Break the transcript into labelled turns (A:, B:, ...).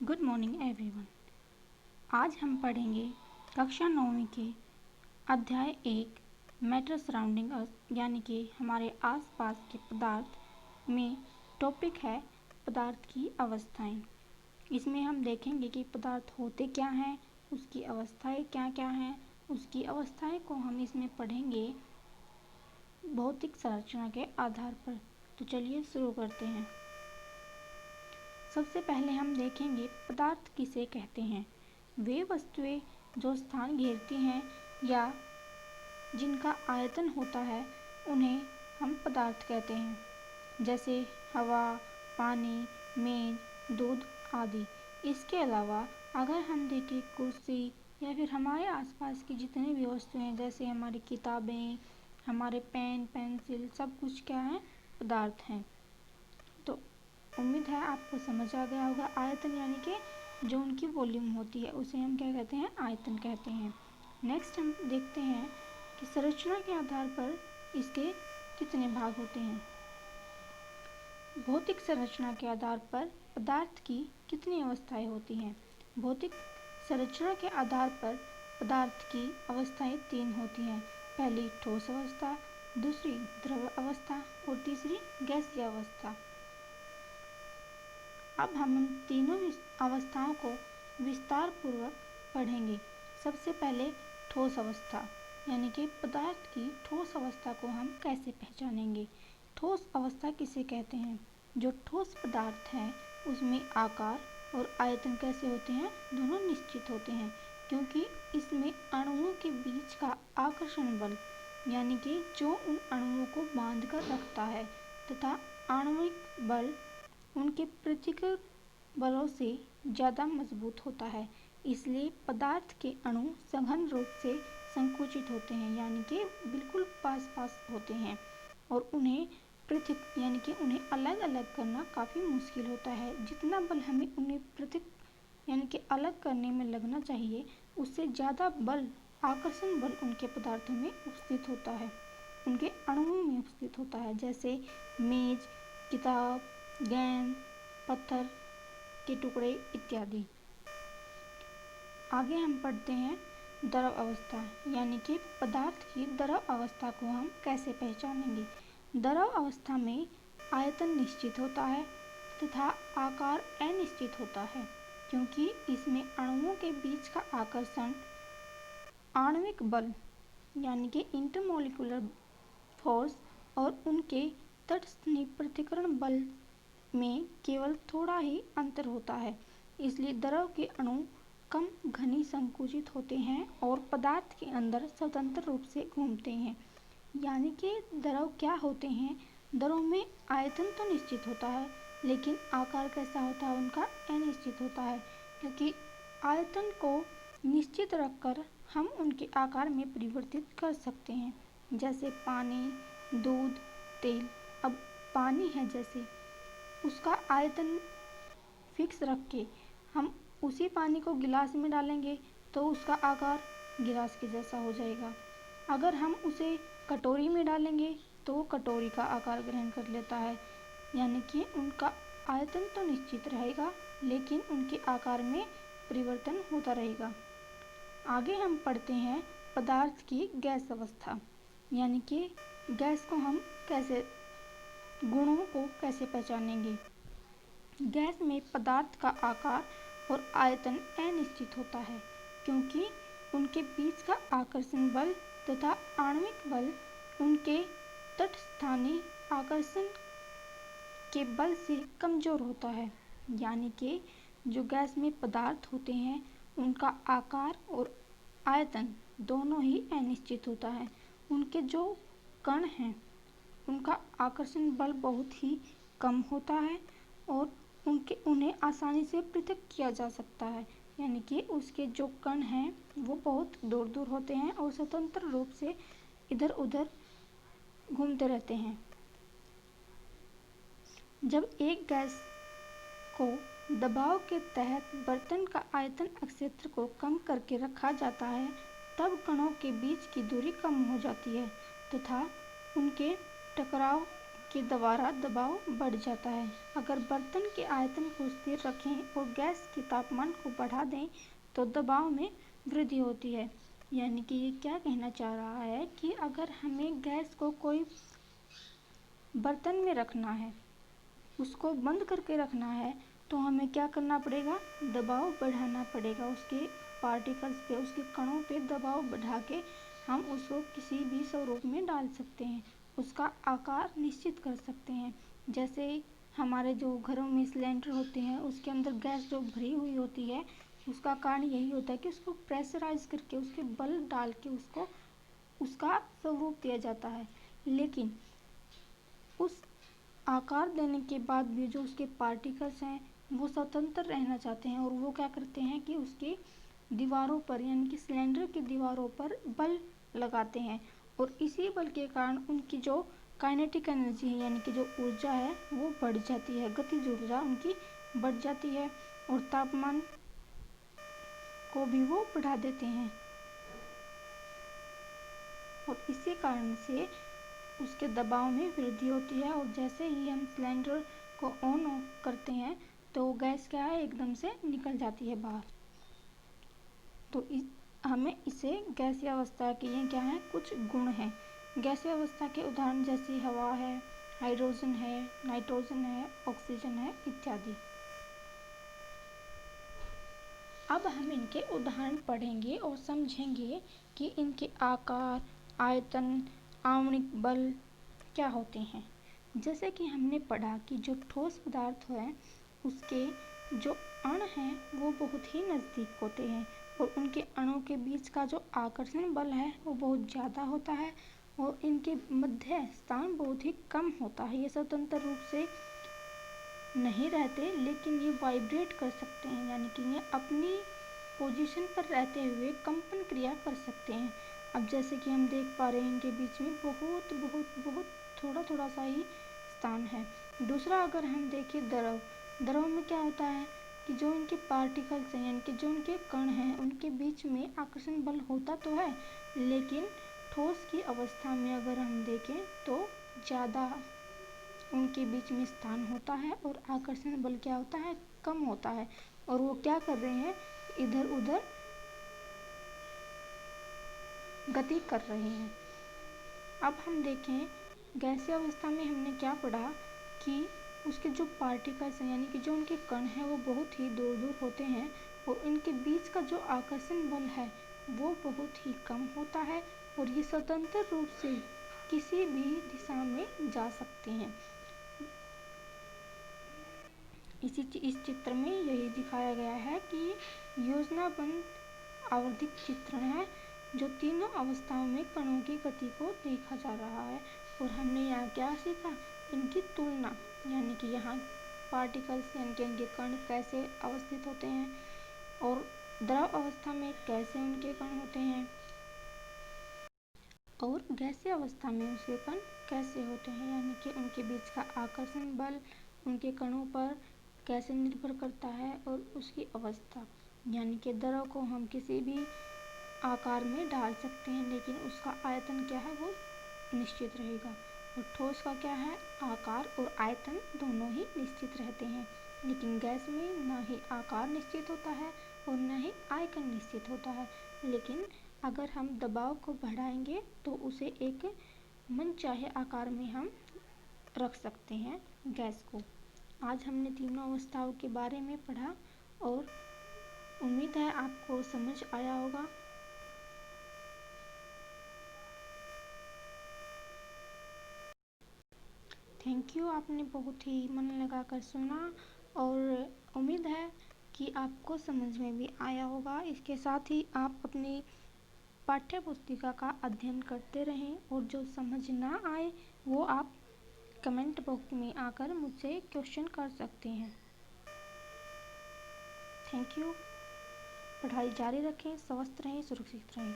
A: Good morning everyone. आज हम पढ़ेंगे कक्षा 9वीं के अध्याय 1 मैटर सराउंडिंग अस यानी कि हमारे आसपास के पदार्थ में टॉपिक है पदार्थ की अवस्थाएं। इसमें हम देखेंगे कि पदार्थ होते क्या हैं, उसकी अवस्थाएं क्या क्या हैं। उसकी अवस्थाएं को हम इसमें पढ़ेंगे भौतिक संरचना के आधार पर। तो चलिए शुरू करते हैं। सबसे पहले हम देखेंगे पदार्थ किसे कहते हैं। वे वस्तुएं जो स्थान घेरती हैं या जिनका आयतन होता है उन्हें हम पदार्थ कहते हैं, जैसे हवा, पानी, मेज, दूध आदि। इसके अलावा अगर हम देखें कुर्सी या फिर हमारे आसपास की जितनी भी वस्तुएं हैं, जैसे हमारी किताबें, हमारे पेन पेंसिल, सब कुछ क्या है, पदार्थ हैं। तो उम्मीद है आपको समझ आ गया होगा। आयतन यानी कि जो उनकी वॉल्यूम होती है उसे हम क्या कहते हैं, आयतन कहते हैं। नेक्स्ट हम देखते हैं कि संरचना के आधार पर इसके कितने भाग होते हैं। भौतिक संरचना के आधार पर पदार्थ की कितनी अवस्थाएं होती हैं। भौतिक संरचना के आधार पर पदार्थ की अवस्थाएं 3 होती हैं। पहली ठोस अवस्था, दूसरी द्रव अवस्था और तीसरी गैसीय अवस्था। अब हम इन तीनों अवस्थाओं को विस्तार पूर्वक पढ़ेंगे। सबसे पहले ठोस अवस्था यानी कि पदार्थ की ठोस अवस्था को हम कैसे पहचानेंगे। ठोस अवस्था किसे कहते हैं। जो ठोस पदार्थ है उसमें आकार और आयतन कैसे होते हैं, दोनों निश्चित होते हैं, क्योंकि इसमें अणुओं के बीच का आकर्षण बल यानी कि जो उन अणुओं को बांध कर रखता है तथा आणविक बल उनके प्रतिकर बलों से ज़्यादा मजबूत होता है। इसलिए पदार्थ के अणु सघन रूप से संकुचित होते हैं यानी कि बिल्कुल पास पास होते हैं और उन्हें पृथक यानी कि उन्हें अलग अलग करना काफ़ी मुश्किल होता है। जितना बल हमें उन्हें पृथक यानी कि अलग करने में लगना चाहिए उससे ज़्यादा बल, आकर्षण बल उनके पदार्थों में उपस्थित होता है, उनके अणुओं में उपस्थित होता है। जैसे मेज, किताब, गेंद, पत्थर के टुकड़े इत्यादि। आगे हम पढ़ते हैं द्रव अवस्था यानी कि पदार्थ की द्रव अवस्था को हम कैसे पहचानेंगे। द्रव अवस्था में आयतन निश्चित होता है तथा आकार अनिश्चित होता है, क्योंकि इसमें अणुओं के बीच का आकर्षण, आणविक बल यानी कि इंटरमोलिकुलर फोर्स और उनके तटस्थ पृथक्करण बल में केवल थोड़ा ही अंतर होता है। इसलिए द्रव के अणु कम घनी संकुचित होते हैं और पदार्थ के अंदर स्वतंत्र रूप से घूमते हैं। यानी कि द्रव क्या होते हैं, द्रव में आयतन तो निश्चित होता है लेकिन आकार कैसा होता है, उनका अनिश्चित होता है, क्योंकि आयतन को निश्चित रखकर हम उनके आकार में परिवर्तित कर सकते हैं। जैसे पानी, दूध, तेल। अब पानी है, जैसे उसका आयतन फिक्स रख के हम उसी पानी को गिलास में डालेंगे तो उसका आकार गिलास के जैसा हो जाएगा। अगर हम उसे कटोरी में डालेंगे तो वो कटोरी का आकार ग्रहण कर लेता है। यानी कि उनका आयतन तो निश्चित रहेगा लेकिन उनके आकार में परिवर्तन होता रहेगा। आगे हम पढ़ते हैं पदार्थ की गैस अवस्था यानी कि गैस को हम कैसे, गुणों को कैसे पहचानेंगे। गैस में पदार्थ का आकार और आयतन अनिश्चित होता है, क्योंकि उनके बीच का आकर्षण बल तथा आणविक बल उनके तटस्थानी आकर्षण के बल से कमजोर होता है। यानी कि जो गैस में पदार्थ होते हैं उनका आकार और आयतन दोनों ही अनिश्चित होता है। उनके जो कण हैं उनका आकर्षण बल बहुत ही कम होता है और उन्हें आसानी से पृथक किया जा सकता है। यानी कि उसके जो कण हैं वो बहुत दूर दूर होते हैं और स्वतंत्र रूप से इधर उधर घूमते रहते हैं। जब एक गैस को दबाव के तहत बर्तन का आयतन क्षेत्र को कम करके रखा जाता है तब कणों के बीच की दूरी कम हो जाती है तथा उनके टकराव के द्वारा दबाव बढ़ जाता है। अगर बर्तन के आयतन को स्थिर रखें और गैस के तापमान को बढ़ा दें तो दबाव में वृद्धि होती है। यानी कि ये क्या कहना चाह रहा है कि अगर हमें गैस को कोई बर्तन में रखना है, उसको बंद करके रखना है, तो हमें क्या करना पड़ेगा, दबाव बढ़ाना पड़ेगा। उसके पार्टिकल्स पे, उसके कणों पे दबाव बढ़ा के हम उसको किसी भी स्वरूप में डाल सकते हैं, उसका आकार निश्चित कर सकते हैं। जैसे हमारे जो घरों में सिलेंडर होते हैं उसके अंदर गैस जो भरी हुई होती है, उसका कारण यही होता है कि उसको प्रेशराइज करके, उसके बल डाल के उसको उसका स्वरूप दिया जाता है। लेकिन उस आकार देने के बाद भी जो उसके पार्टिकल्स हैं वो स्वतंत्र रहना चाहते हैं और वो क्या करते हैं कि उसकी दीवारों पर, यानी कि सिलेंडर की दीवारों पर बल लगाते हैं और इसी बल के कारण उनकी जो काइनेटिक एनर्जी है, यानी कि जो ऊर्जा है वो बढ़ जाती है, गतिज ऊर्जा उनकी बढ़ जाती है और तापमान को भी वो बढ़ा देते हैं। और इसी कारण से उसके दबाव में वृद्धि होती है और जैसे ही हम सिलेंडर को ऑन ऑफ करते हैं तो गैस क्या है, एकदम से निकल जाती है बाहर। तो हमें इसे गैसीय अवस्था के ये क्या है, कुछ गुण हैं। गैसीय अवस्था के उदाहरण जैसे हवा है, हाइड्रोजन है, नाइट्रोजन है, ऑक्सीजन है इत्यादि। अब हम इनके उदाहरण पढ़ेंगे और समझेंगे कि इनके आकार, आयतन, आणविक बल क्या होते हैं। जैसे कि हमने पढ़ा कि जो ठोस पदार्थ है उसके जो अण हैं वो बहुत ही नज़दीक होते हैं और उनके अणुओं के बीच का जो आकर्षण बल है वो बहुत ज़्यादा होता है और इनके मध्य स्थान बहुत ही कम होता है। ये स्वतंत्र रूप से नहीं रहते लेकिन ये वाइब्रेट कर सकते हैं, यानी कि ये अपनी पोजीशन पर रहते हुए कंपन क्रिया कर सकते हैं। अब जैसे कि हम देख पा रहे हैं इनके बीच में बहुत बहुत बहुत थोड़ा थोड़ा सा ही स्थान है। दूसरा अगर हम देखें द्रव में क्या होता है कि जो इनके पार्टिकल्स हैं, यानी कि जो इनके कण हैं, उनके बीच में आकर्षण बल होता तो है लेकिन ठोस की अवस्था में अगर हम देखें तो ज़्यादा उनके बीच में स्थान होता है और आकर्षण बल क्या होता है, कम होता है और वो क्या कर रहे हैं, इधर उधर गति कर रहे हैं। अब हम देखें गैसीय अवस्था में हमने क्या पढ़ा कि उसके जो पार्टिकल्स हैं, यानी कि जो उनके कण हैं वो बहुत ही दूर दूर होते हैं और इनके बीच का जो आकर्षण बल है वो बहुत ही कम होता है और ये स्वतंत्र रूप से किसी भी दिशा में जा सकते हैं। इस चित्र में यही दिखाया गया है कि योजनाबद्ध आवर्धिक चित्रण है जो तीनों अवस्थाओं में कणों की गति को देखा जा रहा है। और हमने यहाँ क्या सीखा, इनकी तुलना, यानी कि यहाँ पार्टिकल्स यानी कि इनके कण कैसे अवस्थित होते हैं और द्रव अवस्था में कैसे उनके कण होते हैं और गैसीय अवस्था में उसके कण कैसे होते हैं, यानी कि उनके बीच का आकर्षण बल उनके कणों पर कैसे निर्भर करता है और उसकी अवस्था, यानी कि द्रव को हम किसी भी आकार में डाल सकते हैं लेकिन उसका आयतन क्या है वो निश्चित रहेगा और ठोस का क्या है, आकार और आयतन दोनों ही निश्चित रहते हैं। लेकिन गैस में ना ही आकार निश्चित होता है और न ही आयतन निश्चित होता है। लेकिन अगर हम दबाव को बढ़ाएंगे तो उसे एक मनचाहे आकार में हम रख सकते हैं गैस को। आज हमने तीनों अवस्थाओं के बारे में पढ़ा और उम्मीद है आपको समझ आया होगा। थैंक यू, आपने बहुत ही मन लगाकर सुना और उम्मीद है कि आपको समझ में भी आया होगा। इसके साथ ही आप अपनी पाठ्य पुस्तिका का अध्ययन करते रहें और जो समझ ना आए वो आप कमेंट बॉक्स में आकर मुझसे क्वेश्चन कर सकते हैं। Thank you. पढ़ाई जारी रखें, स्वस्थ रहें, सुरक्षित रहें।